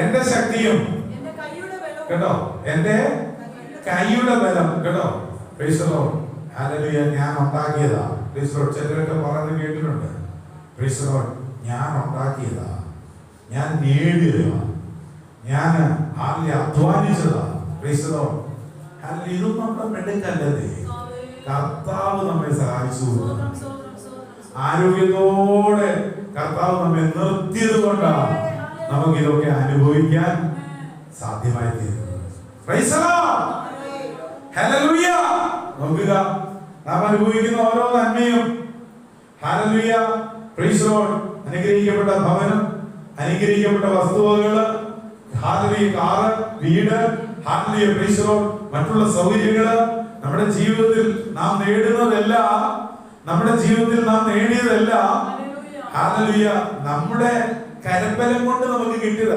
എന്റെ ശക്തിയും കേട്ടോ, എന്റെ കൈയുടെ ബലം കേട്ടോ. Praise the lord. ഹല്ലേലൂയ. ഞാൻ ഉണ്ടാക്കിയതാ. Praise the lord. ചിലരൊക്കെ പറയുന്നത് കേട്ടിട്ടുണ്ട്. Praise the lord. ഞാൻ ഉണ്ടാക്കിയതാ, ഞാൻ നേടിയതാ, ഞാൻ അധ്വാനിച്ചതാ. Praise the lord. ഹല്ലേലൂയ. ഇതൊന്നും നമ്മുടെ മെടുക്കല്ലേ, കർത്താവ് നമ്മെ സഹായിച്ചു. ആരോഗ്യത്തോടെ കർത്താവ് നമ്മെ നിർത്തിയത് കൊണ്ടാണ് നമുക്ക് ഇതൊക്കെ അനുഭവിക്കാൻ സാധ്യമായി തീരുന്നത്. Price the lord. ഹല്ലേലൂയ. നോക്കുക, നാം അനുഭവിക്കുന്ന ഓരോ നന്മയും. ഹല്ലേലൂയ. Price the Lord. അനുഗ്രഹിക്കപ്പെട്ട ഭവനം, അനുഗ്രഹിക്കപ്പെട്ട വസ്തുവകകള്, ഹല്ലേലൂയ, കാറ്, വീട്, ഹല്ലേലൂയ, പ്രൈസ് ദി ലോർഡ്, മറ്റുള്ള സൗകര്യങ്ങള്, നമ്മുടെ ജീവിതത്തിൽ നാം നേടുന്നതെല്ലാം, നമ്മുടെ ജീവിതത്തിൽ നാം നേടിയതെല്ലാം ഹല്ലേലൂയ നമ്മുടെ കരബലം കൊണ്ട് നമുക്ക് കിട്ടിയതാണ്.